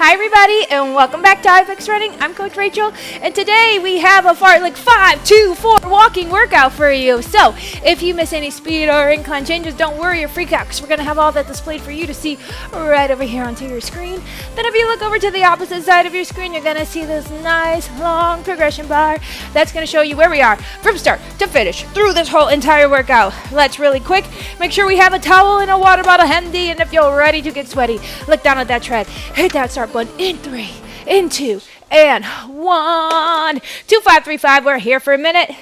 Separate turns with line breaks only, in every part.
Hi everybody and welcome back to iFix Running. I'm Coach Rachael and today we have a Fartlek 5, 2, 4 walking workout for you. So if you miss any speed or incline changes, don't worry, you're freak out because we're going to have all that displayed for you to see right over here onto your screen. Then if you look over to the opposite side of your screen, you're going to see this nice long progression bar that's going to show you where we are from start to finish through this whole entire workout. Let's really quick make sure we have a towel and a water bottle handy, and if you're ready to get sweaty, look down at that tread, hit that start button in 3, in 2, and 1, 2, 5, 3, 5. We're here for a minute.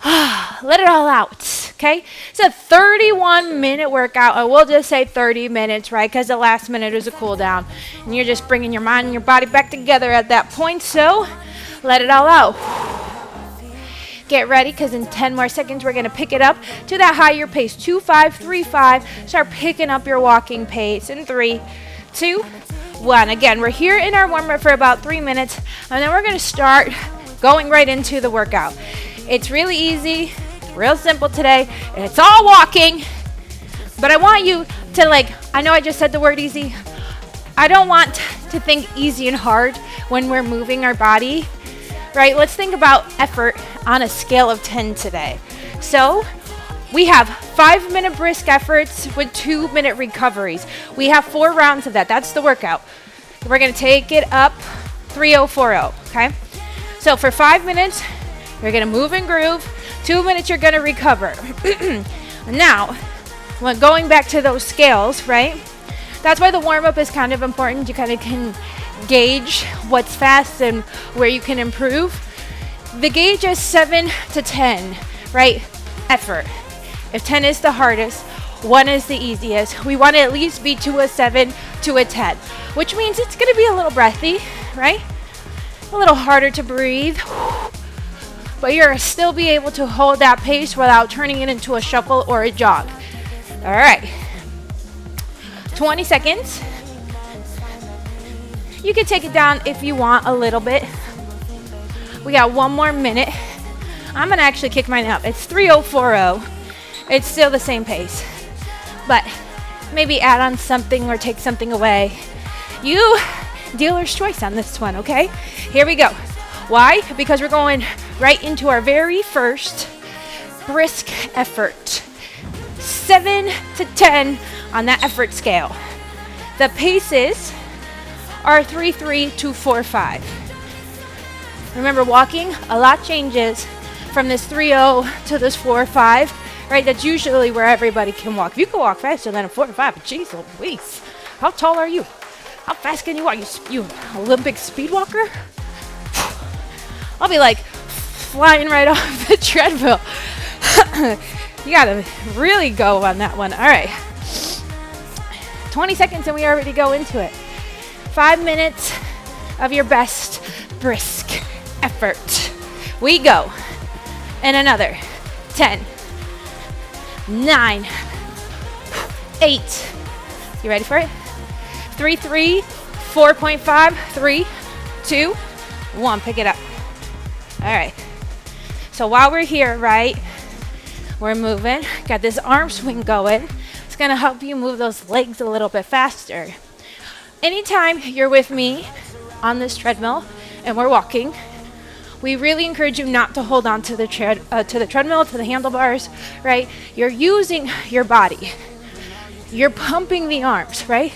Let it all out, okay? It's a 31-minute workout, or we'll just say 30 minutes, right? Because the last minute is a cool down, and you're just bringing your mind and your body back together at that point, so let it all out. Get ready, because in 10 more seconds, we're going to pick it up to that higher pace, 2, 5, 3, 5. Start picking up your walking pace in 3, 2, 1. Again, we're here in our warm-up for about 3 minutes, and then we're going to start going right into the workout. It's really easy, real simple today, and it's all walking, but I want you to, I know I just said the word easy. I don't want to think easy and hard when we're moving our body, right? Let's think about effort on a scale of 10 today. So we have 5-minute brisk efforts with 2-minute recoveries. We have 4 rounds of that. That's the workout. We're going to take it up 3-0-4-0, okay? So for 5 minutes, you're going to move and groove. 2 minutes, you're going to recover. Now, when going back to those scales, right? That's why the warm-up is kind of important. You kind of can gauge what's fast and where you can improve. The gauge is 7 to 10, right? Effort. If 10 is the hardest, 1 is the easiest. We want to at least be to a 7 to a 10, which means it's going to be a little breathy, right? A little harder to breathe, but you're still be able to hold that pace without turning it into a shuffle or a jog. All right, 20 seconds. You can take it down if you want a little bit. We got 1 more minute. I'm going to actually kick mine up. It's 3-0-4-0. It's still the same pace, but maybe add on something or take something away. You, dealer's choice on this one, okay? Here we go. Why? Because we're going right into our very first brisk effort. 7 to 10 on that effort scale. The paces are 3-3 to 4-5. Remember, walking, a lot changes from this 3-0 to this 4-5. Right, that's usually where everybody can walk. If you can walk faster than a 4 to 5, geez Louise, how tall are you? How fast can you walk? You Olympic speed walker? I'll be like flying right off the treadmill. You gotta really go on that one. All right, 20 seconds and we already go into it. 5 minutes of your best brisk effort. We go. And another 10. 9, 8, you ready for it? 3, 4.5, 3, 2, 1, pick it up. All right, so while we're here, right, we're moving, got this arm swing going. It's gonna help you move those legs a little bit faster. Anytime you're with me on this treadmill and we're walking, we really encourage you not to hold on to the treadmill, to the handlebars, right? You're using your body. You're pumping the arms, right?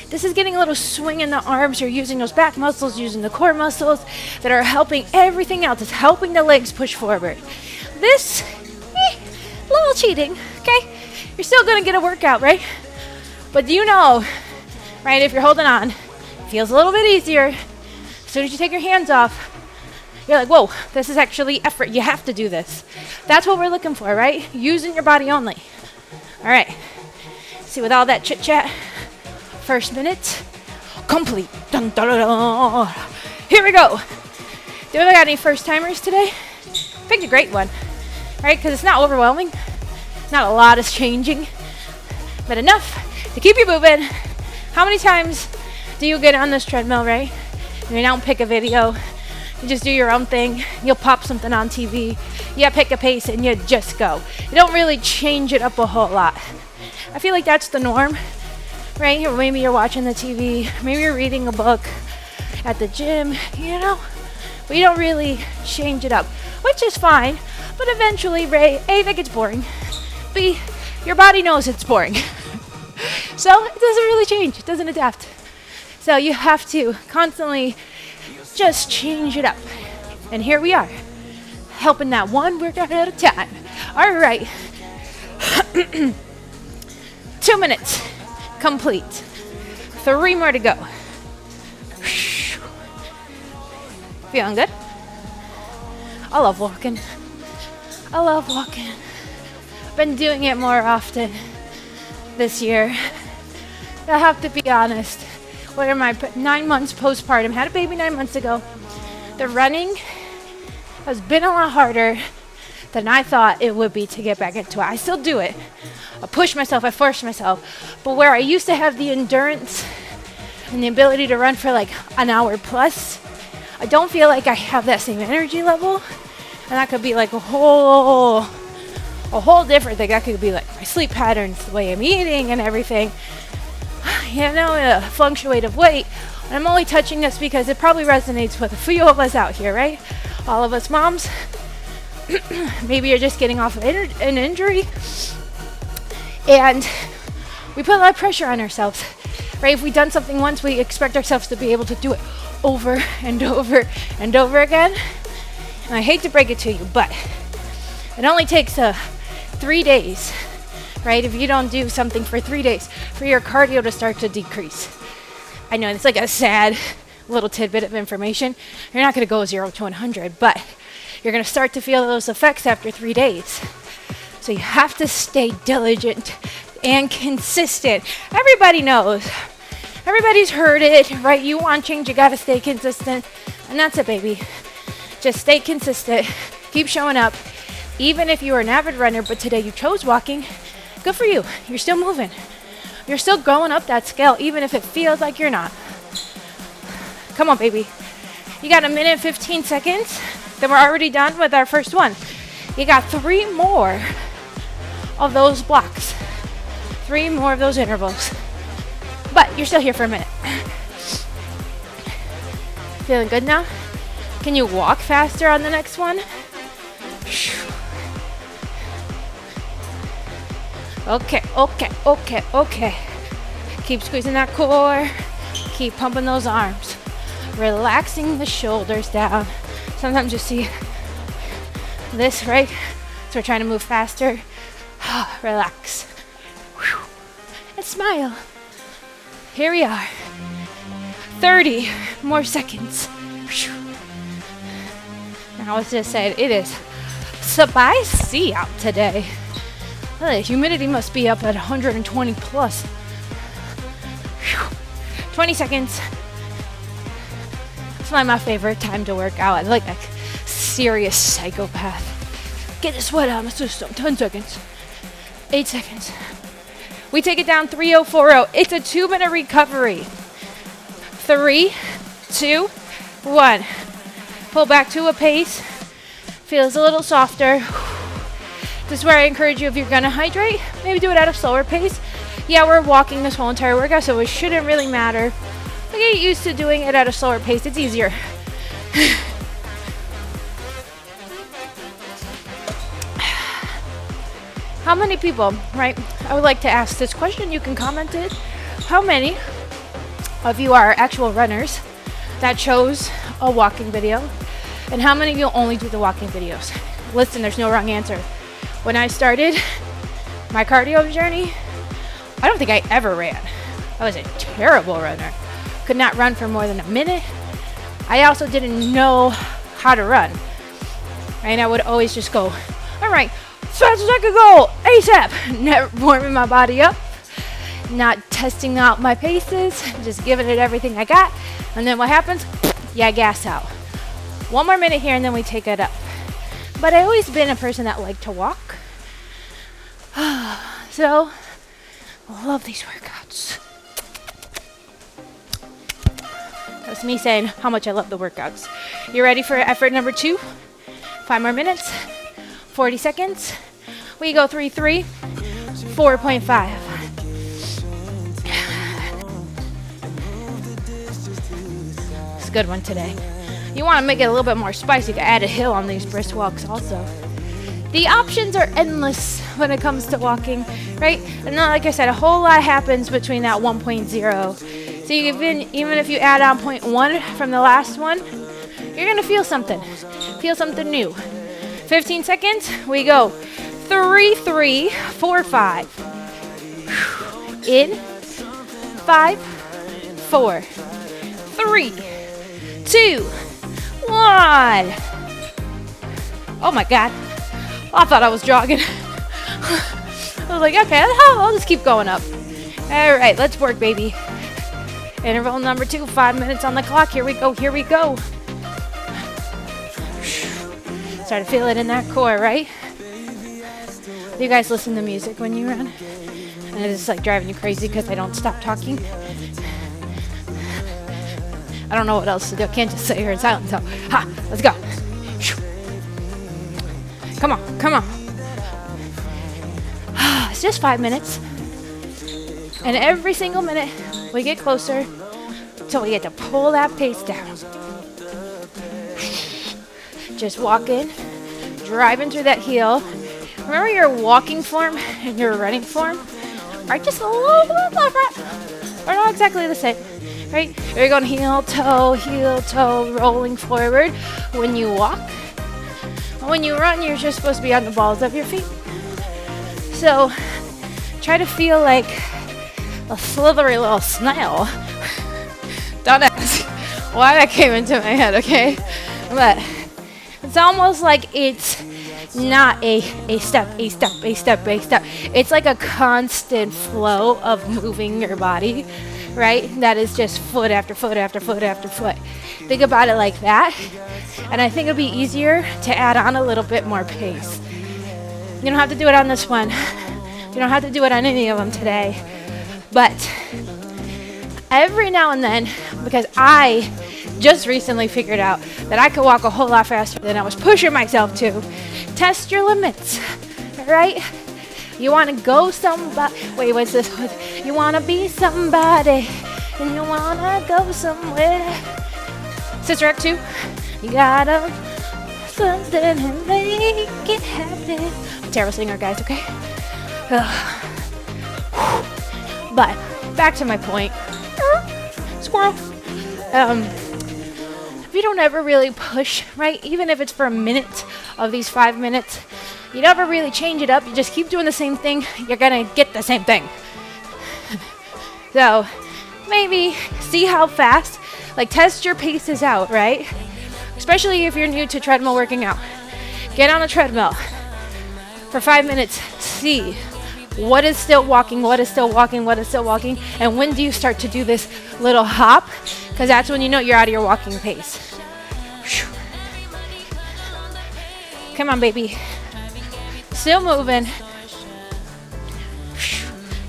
This is getting a little swing in the arms. You're using those back muscles, using the core muscles that are helping everything else. It's helping the legs push forward. This, a little cheating, okay? You're still gonna get a workout, right? But do you know, right, if you're holding on, it feels a little bit easier. As soon as you take your hands off, you're like, whoa, this is actually effort. You have to do this. That's what we're looking for, right? Using your body only. All right. See, with all that chit-chat, first minute, complete. Dun, dun, dun, dun. Here we go. Do we got any first-timers today? Picked a great one, right? Because it's not overwhelming. Not a lot is changing, but enough to keep you moving. How many times do you get on this treadmill, right? You don't pick a video. You just do your own thing. You'll pop something on TV. You pick a pace and you just go. You don't really change it up a whole lot. I feel like that's the norm. right? Or maybe you're watching the TV, maybe you're reading a book at the gym, you know? But you don't really change it up, which is fine. But eventually, Ray, A, that gets boring. B, your body knows it's boring. So it doesn't really change, it doesn't adapt. So you have to constantly just change it up. And here we are, helping that one workout at a time. All right. 2 minutes complete. 3 more to go. Feeling good? I love walking. I love walking. Been doing it more often this year. I have to be honest. What am I? 9 months postpartum. Had a baby 9 months ago. The running has been a lot harder than I thought it would be to get back into it. I still do it. I push myself, I force myself. But where I used to have the endurance and the ability to run for like an hour plus, I don't feel like I have that same energy level. And that could be like a whole different thing. That could be like my sleep patterns, the way I'm eating and everything. You know, a fluctuate of weight. And I'm only touching this because it probably resonates with a few of us out here, right? All of us moms. Maybe you're just getting off of an injury. And we put a lot of pressure on ourselves, right? If we've done something once, we expect ourselves to be able to do it over and over and over again. And I hate to break it to you, but it only takes 3 days, right? If you don't do something for 3 days, for your cardio to start to decrease. I know it's like a sad little tidbit of information. You're not going to go 0 to 100, but you're going to start to feel those effects after 3 days. So you have to stay diligent and consistent. Everybody knows. Everybody's heard it, right? You want change, you got to stay consistent. And that's it, baby. Just stay consistent. Keep showing up. Even if you are an avid runner, but today you chose walking, good for you. You're still moving. You're still going up that scale, even if it feels like you're not. Come on, baby. You got 1 minute, 15 seconds. Then we're already done with our first one. You got 3 more of those blocks. 3 more of those intervals. But you're still here for a minute. Feeling good now? Can you walk faster on the next one? Okay. Keep squeezing that core. Keep pumping those arms. Relaxing the shoulders down. Sometimes you see this, right? So we're trying to move faster. Relax. And smile. Here we are. 30 more seconds. Now let's just say it is spicy out today. The humidity must be up at 120 plus. 20 seconds. It's like my favorite time to work out. I like a serious psychopath. Get the sweat out of my system. 10 seconds. 8 seconds. We take it down 3040. It's a 2-minute recovery. 3, 2, 1. Pull back to a pace. Feels a little softer. This is where I encourage you, if you're gonna hydrate, maybe do it at a slower pace. Yeah, we're walking this whole entire workout, so it shouldn't really matter. But get used to doing it at a slower pace. It's easier. How many people, right? I would like to ask this question. You can comment it. How many of you are actual runners that chose a walking video? And how many of you only do the walking videos? Listen, there's no wrong answer. When I started my cardio journey, I don't think I ever ran. I was a terrible runner. Could not run for more than a minute. I also didn't know how to run. And I would always just go, all right, as fast as I could go, ASAP. Never warming my body up. Not testing out my paces. Just giving it everything I got. And then what happens? Yeah, gas out. 1 more minute here and then we take it up. But I've always been a person that liked to walk. So, I love these workouts. That's me saying how much I love the workouts. You ready for effort number 2? 5 more minutes. 40 seconds. We go 3, 4.5. good one today. You want to make it a little bit more spicy. You can add a hill on these brisk walks also. The options are endless when it comes to walking, right? And then, like I said, a whole lot happens between that 1.0. So even if you add on 0.1 from the last one, you're going to feel something new. 15 seconds, we go. 3, 3, 4, 5. In, 5, 4, 3, 2, 1. Oh my God. I thought I was jogging. I was like, okay, I'll just keep going up. All right, let's work, baby. Interval number 2, 5 minutes on the clock. Here we go. Start to feel it in that core, right? Do you guys listen to music when you run? And it's like driving you crazy because I don't stop talking. I don't know what else to do. I can't just sit here in silence. So, let's go. Come on. It's just 5 minutes. And every single minute, we get closer until we get to pull that pace down. Just walking, driving through that heel. Remember your walking form and your running form are just a little bit different. We're not exactly the same, right? You're going heel, toe, rolling forward when you walk. When you run, you're just supposed to be on the balls of your feet. So try to feel like a slithery little snail. Don't ask why that came into my head, okay? But it's almost like it's not a step. It's like a constant flow of moving your body, right? That is just foot after foot after foot after foot. Think about it like that. And I think it'll be easier to add on a little bit more pace. You don't have to do it on this one. You don't have to do it on any of them today. But every now and then, because I just recently figured out that I could walk a whole lot faster than I was pushing myself to, test your limits, right? You want to go somebody. Wait, what's this? You want to be somebody, and you want to go somewhere. Sister Act 2. You gotta something and make it happen. I'm a terrible singer, guys, okay? But back to my point. Squirrel. If you don't ever really push, right? Even if it's for a minute of these 5 minutes, you never really change it up. You just keep doing the same thing. You're gonna get the same thing. So maybe see how fast, like test your paces out, right? Especially if you're new to treadmill working out. Get on a treadmill for 5 minutes. See what is still walking, and when do you start to do this little hop? Because that's when you know you're out of your walking pace. Come on, baby. Still moving.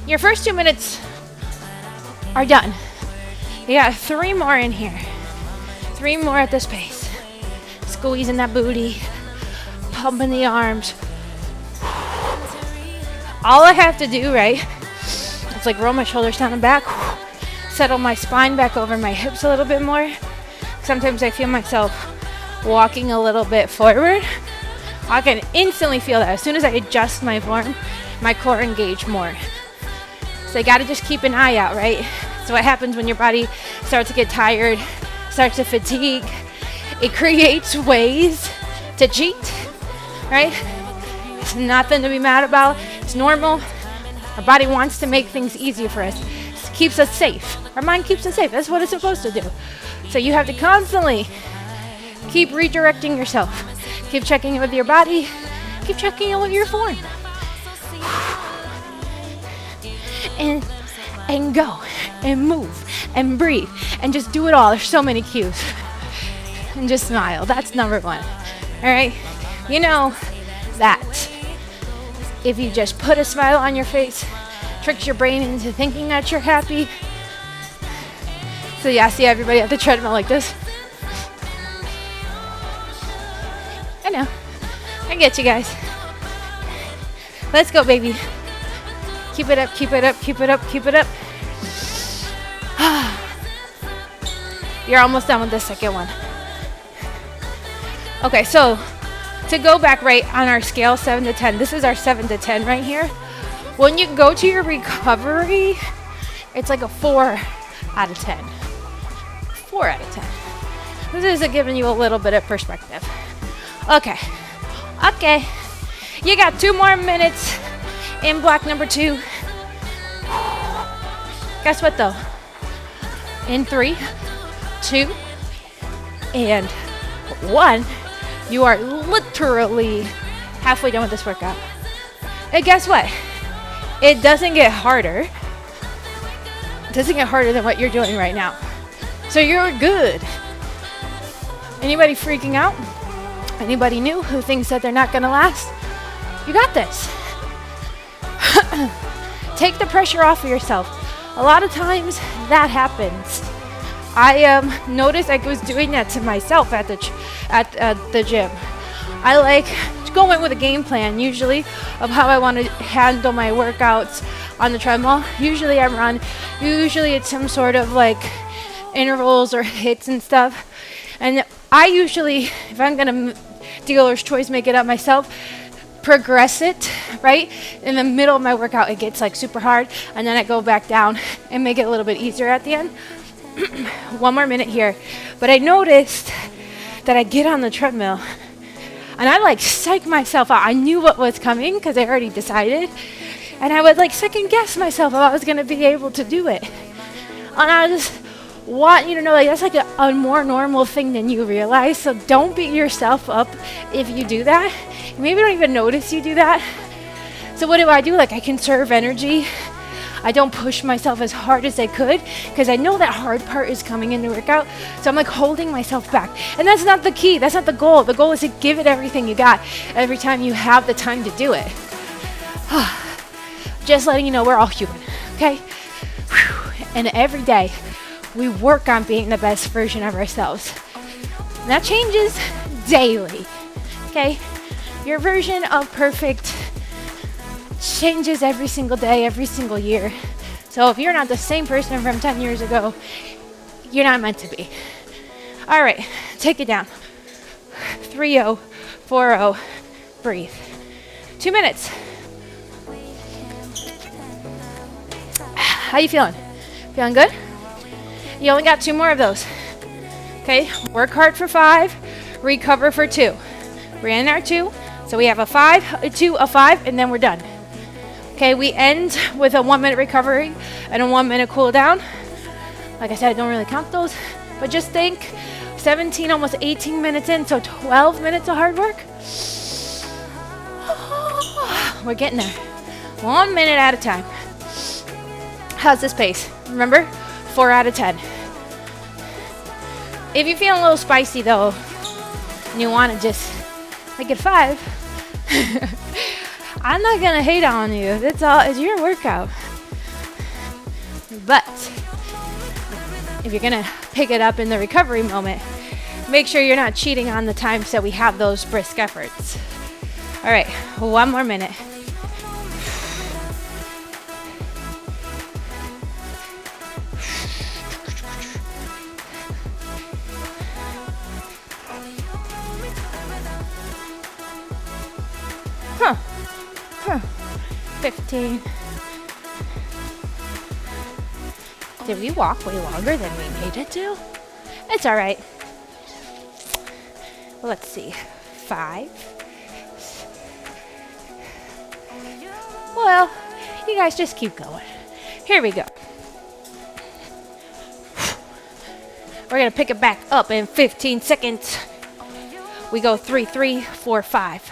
Your first 2 minutes are done. You got 3 more in here. 3 more at this pace. Squeezing that booty, pumping the arms. All I have to do, right, it's like roll my shoulders down and back, settle my spine back over my hips a little bit more. Sometimes I feel myself walking a little bit forward. I can instantly feel that. As soon as I adjust my form, my core engage more. So you gotta just keep an eye out, right? So what happens when your body starts to get tired, starts to fatigue? It creates ways to cheat, right? It's nothing to be mad about. It's normal. Our body wants to make things easier for us. It keeps us safe. Our mind keeps us safe. That's what it's supposed to do. So you have to constantly keep redirecting yourself. Keep checking in with your body. Keep checking in with your form. And go and move and breathe and just do it all. There's so many cues. And just smile. That's number 1. All right? You know that if you just put a smile on your face, tricks your brain into thinking that you're happy. So yeah, see everybody at the treadmill like this. I know. I get you guys. Let's go, baby. Keep it up, keep it up, keep it up, keep it up. You're almost done with the second one. Okay, so to go back right on our scale, 7 to 10, this is our 7 to 10 right here. When you go to your recovery, it's like a 4 out of 10. 4 out of 10. This is giving you a little bit of perspective. Okay. Okay. You got 2 more minutes in block number 2. Guess what though? In 3, 2, and 1, you are literally halfway done with this workout. And guess what? It doesn't get harder. It doesn't get harder than what you're doing right now. So you're good. Anybody freaking out? Anybody new who thinks that they're not gonna last? You got this. Take the pressure off of yourself. A lot of times that happens. I noticed I was doing that to myself at the gym. I like to go in with a game plan usually of how I want to handle my workouts on the treadmill. Usually I run. Usually it's some sort of like intervals or hits and stuff. And I usually, if I'm gonna dealer's choice, make it up myself, progress it, right? In the middle of my workout, it gets like super hard, and then I go back down and make it a little bit easier at the end. 1 more minute here. But I noticed that I get on the treadmill and I like psych myself out. I knew what was coming because I already decided. And I would like second guess myself if I was gonna be able to do it. And I just want you to know, like, that's like a more normal thing than you realize. So don't beat yourself up if you do that. You maybe don't even notice you do that. So what do? Like, I conserve energy. I don't push myself as hard as I could because I know that hard part is coming in the workout. So I'm like holding myself back. And that's not the key. That's not the goal. The goal is to give it everything you got every time you have the time to do it. Just letting you know we're all human, okay? And every day we work on being the best version of ourselves. And that changes daily, okay? Your version of perfect changes every single day, every single year. So if you're not the same person from 10 years ago, you're not meant to be. All right, take it down. 3-0, 4-0, breathe. 2 minutes. How you feeling? Feeling good? You only got 2 more of those. Okay, work hard for 5, recover for 2. We're in our 2, so we have a 5, a 2, a 5, and then we're done. Okay, we end with a 1 minute recovery and a 1 minute cool down. Like I said, I don't really count those, but just think 17, almost 18 minutes in, so 12 minutes of hard work. We're getting there. 1 minute at a time. How's this pace? Remember, 4 out of 10. If you're feeling a little spicy though, and you want to just make it 5, I'm not gonna hate on you. It's your workout. But if you're gonna pick it up in the recovery moment, make sure you're not cheating on the time so we have those brisk efforts. All right, 1 more minute. Huh. 15. Did we walk way longer than we needed to? It's all right. Let's see. 5. Well, you guys just keep going. Here we go. We're gonna pick it back up in 15 seconds. We go 3, 3, 4, 5.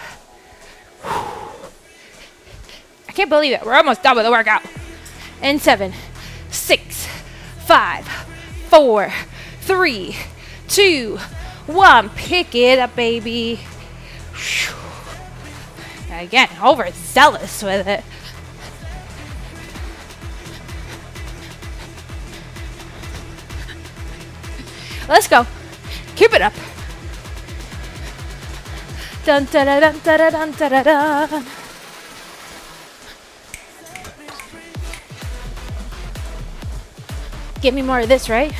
I can't believe it. We're almost done with the workout. In 7, 6, 5, 4, 3, 2, 1. Pick it up, baby. Again, overzealous with it. Let's go. Keep it up. Dun da da dun da da dun da da dun. Give me more of this, right?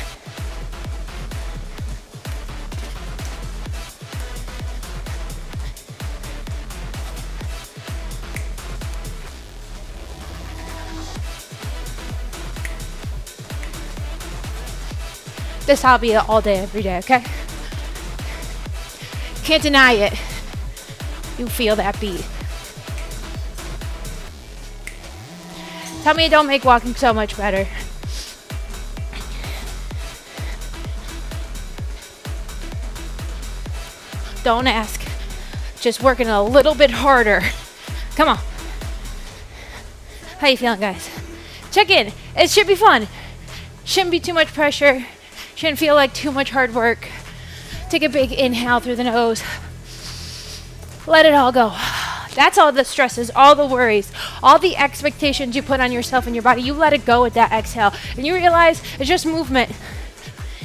this hobby all day, every day, okay? Can't deny it. You feel that beat. Tell me it don't make walking so much better. Don't ask. Just working a little bit harder. Come on. How you feeling, guys? Check in. It should be fun. Shouldn't be too much pressure. Shouldn't feel like too much hard work. Take a big inhale through the nose. Let it all go. That's all the stresses, all the worries, all the expectations you put on yourself and your body. You let it go with that exhale. And you realize it's just movement.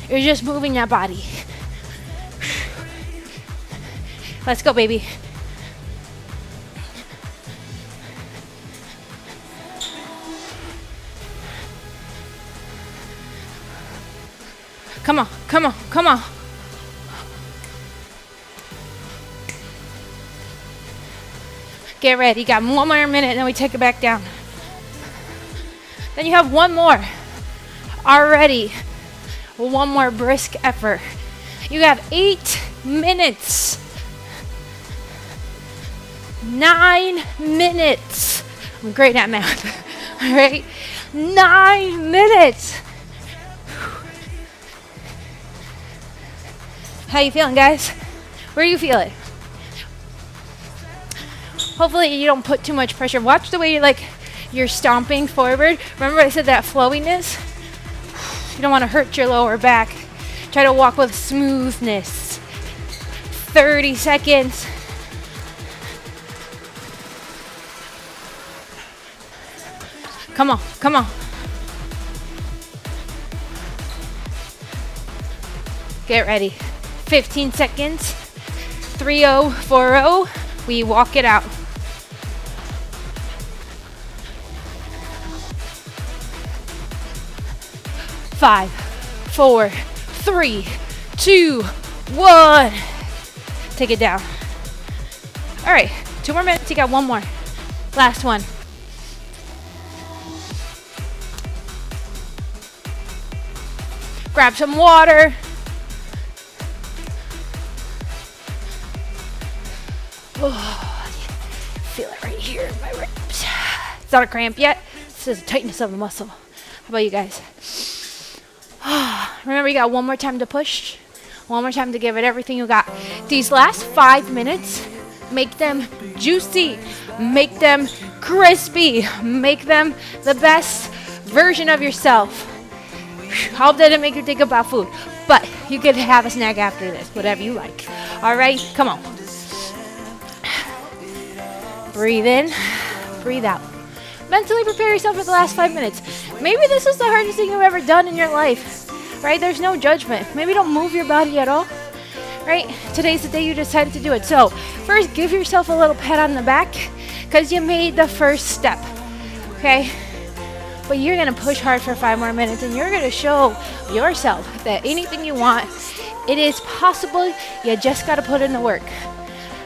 You're just moving that body. Let's go, baby. Come on, come on, come on. Get ready. You got one more minute, and then we take it back down. Then you have one more. Already, one more brisk effort. You have 8 minutes. 9 minutes. I'm great at math. All right? 9 minutes. How you feeling, guys? Where do you feel it? Hopefully you don't put too much pressure. Watch the way you're stomping forward. Remember I said that flowiness? You don't want to hurt your lower back. Try to walk with smoothness. 30 seconds. Come on, come on. Get ready. 15 seconds. 3-0, 4-0. We walk it out. 5, 4, 3, 2, 1. Take it down. All right, 2 more minutes. You got one more. Last one. Grab some water. Oh, feel it right here in my ribs. It's not a cramp yet. This is a tightness of the muscle. How about you guys? Remember, you got one more time to push. One more time to give it everything you got. These last 5 minutes, make them juicy. Make them crispy. Make them the best version of yourself. Hope that didn't make you think about food. But you could have a snack after this, whatever you like. All right, come on. Breathe in, breathe out. Mentally prepare yourself for the last 5 minutes. Maybe this is the hardest thing you've ever done in your life, right? There's no judgment. Maybe don't move your body at all, right? Today's the day you decided to do it. So first, give yourself a little pat on the back because you made the first step, okay? But you're going to push hard for 5 more minutes, and you're going to show yourself that anything you want, it is possible. You just got to put in the work,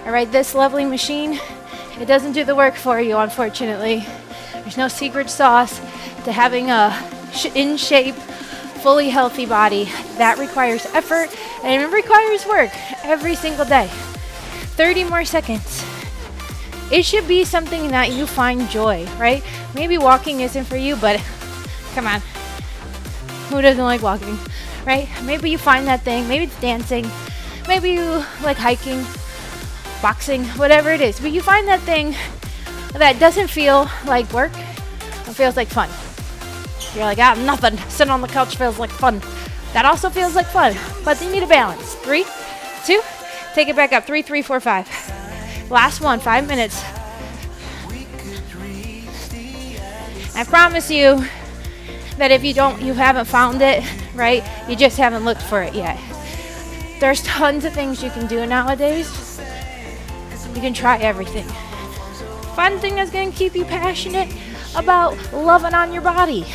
all right? This lovely machine, it doesn't do the work for you, unfortunately. There's no secret sauce to having a in shape, fully healthy body. That requires effort, and it requires work every single day. 30 more seconds. It should be something that you find joy, right? Maybe walking isn't for you, but come on. Who doesn't like walking, right? Maybe you find that thing. Maybe it's dancing. Maybe you like hiking, boxing, whatever it is. But you find that thing that doesn't feel like work. It feels like fun. You're like, nothing. Sitting on the couch feels like fun. That also feels like fun, but you need a balance. 3, 2, take it back up. 3, 3, 4, 5. Last one, 5 minutes. I promise you that if you haven't found it, right? You just haven't looked for it yet. There's tons of things you can do nowadays. You can try everything. Find the thing that's going to keep you passionate about loving on your body.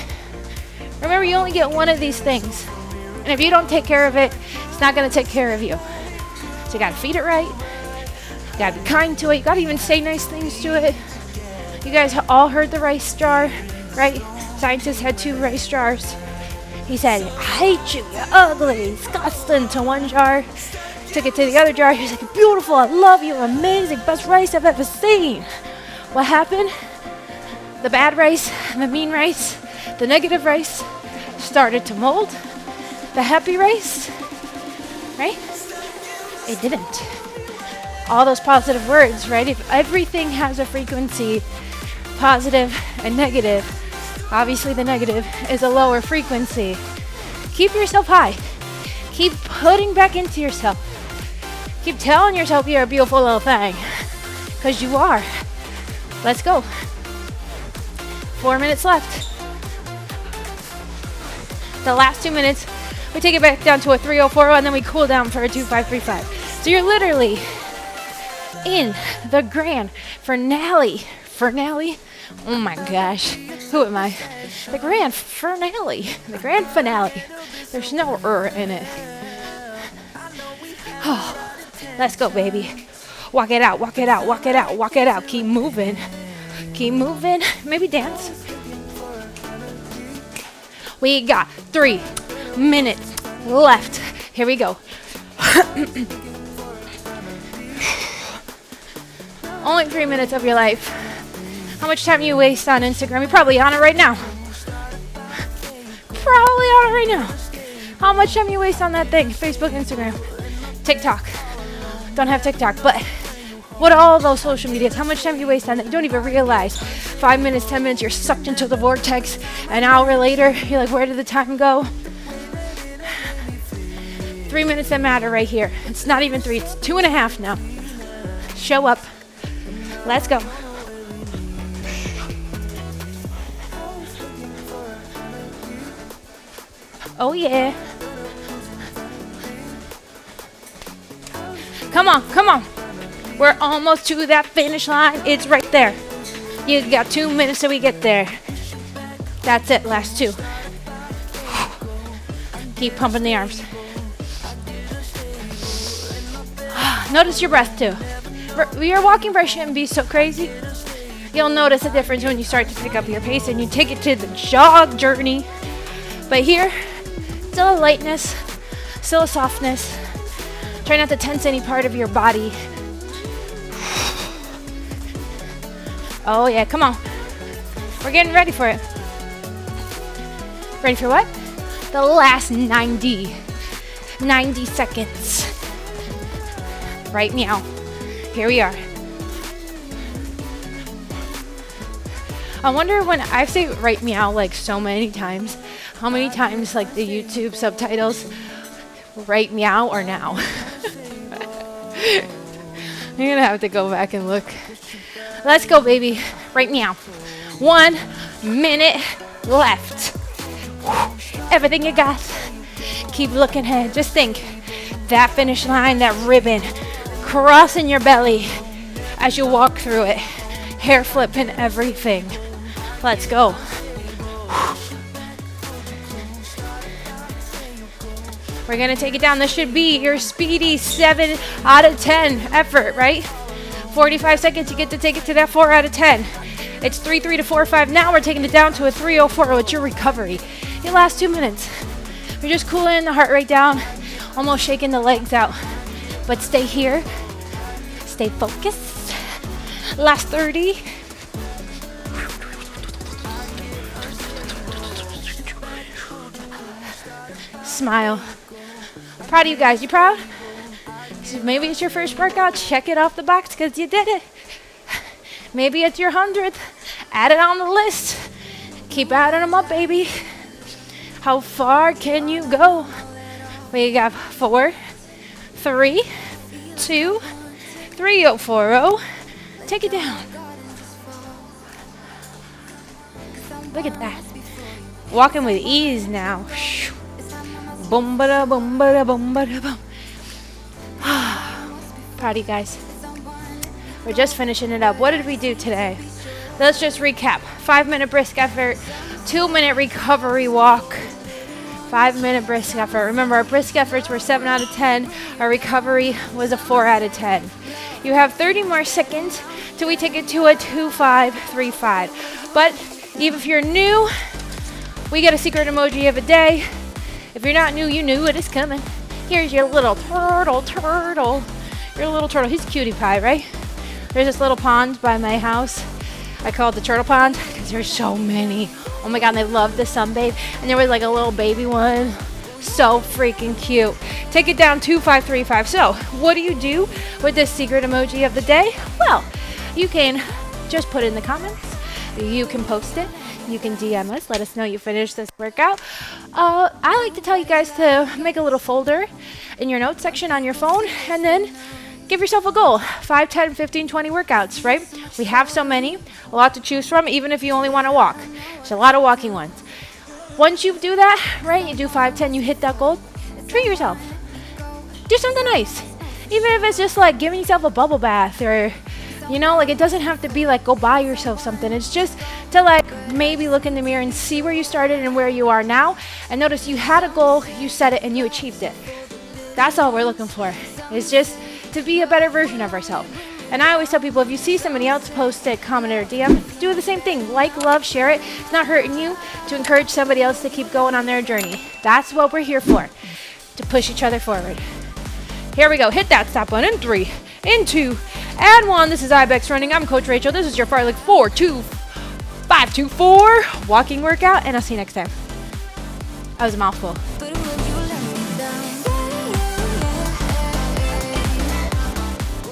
Remember, you only get one of these things. And if you don't take care of it, it's not going to take care of you. So you got to feed it right. You got to be kind to it. You got to even say nice things to it. You guys all heard the rice jar, right? Scientists had 2 rice jars. He said, I hate you, you're ugly, disgusting, to one jar. Took it to the other jar. He was like, beautiful, I love you, amazing, best rice I've ever seen. What happened? The bad rice, the mean rice, the negative rice started to mold. The happy rice, right? It didn't. All those positive words, right? If everything has a frequency, positive and negative, obviously the negative is a lower frequency. Keep yourself high. Keep putting back into yourself. Keep telling yourself you're a beautiful little thing, because you are. Let's go. 4 minutes left. The last 2 minutes, we take it back down to a 3:04, and then we cool down for a 2:535. So you're literally in the grand finale. Finale? Oh my gosh. Who am I? The grand finale. The grand finale. There's no in it. Oh, let's go, baby. Walk it out, walk it out, walk it out, walk it out. Keep moving. Keep moving. Maybe dance. We got 3 minutes left. Here we go. Only 3 minutes of your life. How much time you waste on Instagram? You're probably on it right now. Probably on it right now. How much time you waste on that thing? Facebook, Instagram, TikTok. Don't have TikTok, but what are all those social medias? How much time you waste on that? You don't even realize. 5 minutes, 10 minutes, you're sucked into the vortex. An hour later, you're like, where did the time go? 3 minutes that matter right here. It's not even 3, it's 2.5 now. Show up. Let's go. Oh yeah. Come on, come on. We're almost to that finish line. It's right there. You got 2 minutes till we get there. That's it, last 2. Keep pumping the arms. Notice your breath too. Your walking breath shouldn't be so crazy. You'll notice a difference when you start to pick up your pace and you take it to the jog journey. But here, still a lightness, still a softness. Try not to tense any part of your body. Oh yeah, come on. We're getting ready for it. Ready for what? The last 90 seconds. Right meow. Here we are. I wonder when I say right meow like so many times, how many times like the YouTube subtitles right meow or now? I'm gonna have to go back and look. Let's go, baby. Right meow. 1 minute left. Everything you got. Keep looking ahead. Just think that finish line, that ribbon crossing your belly as you walk through it. Hair flip and everything. Let's go. We're gonna take it down. This should be your speedy 7 out of 10 effort, right? 45 seconds, you get to take it to that 4 out of 10. It's 3-3 to 4-5. Now we're taking it down to a 3-0-4. It's your recovery. Your last 2 minutes. We're just cooling the heart rate down, almost shaking the legs out. But stay here. Stay focused. Last 30. Smile. Proud of you guys. You proud? So maybe it's your first workout. Check it off the box because you did it. Maybe it's your 100th. Add it on the list. Keep adding them up, baby. How far can you go? We got 4, 3, 2, 3-0-4-0. Take it down. Look at that. Walking with ease now. Boom, ba-da, boom, ba-da, boom, ba-da, boom. Proud of you guys. We're just finishing it up. What did we do today? Let's just recap. 5-minute brisk effort, 2-minute recovery walk, 5-minute brisk effort. Remember, our brisk efforts were 7 out of 10. Our recovery was a 4 out of 10. You have 30 more seconds till we take it to a 2-5-3-5. But even if you're new, we get a secret emoji of a day. If you're not new, you knew it is coming. Here's your little turtle. Your little turtle. He's a cutie pie, right? There's this little pond by my house. I call it the turtle pond because there's so many. Oh my God, and they love the sunbathe. And there was like a little baby one. So freaking cute. Take it down 2535. So, what do you do with this secret emoji of the day? Well, you can just put it in the comments. You can post it. You can DM us. Let us know you finished this workout. I like to tell you guys to make a little folder in your notes section on your phone and then give yourself a goal. 5, 10, 15, 20 workouts, right? We have so many, a lot to choose from, even if you only want to walk. There's a lot of walking ones. Once you do that, right, you do 5, 10, you hit that goal, treat yourself. Do something nice. Even if it's just like giving yourself a bubble bath or, you know, like it doesn't have to be like go buy yourself something. It's just to like maybe look in the mirror and see where you started and where you are now. And notice you had a goal, you set it, and you achieved it. That's all we're looking for. It's just to be a better version of ourselves. And I always tell people, if you see somebody else post it, comment it, or DM, do the same thing. Like, love, share it. It's not hurting you to encourage somebody else to keep going on their journey. That's what we're here for, to push each other forward. Here we go. Hit that stop button in 3, in 2, and 1. This is Ibex Running. I'm Coach Rachael. This is your Fartlek 4, 2, 5, 2, 4 walking workout, and I'll see you next time. That was a mouthful.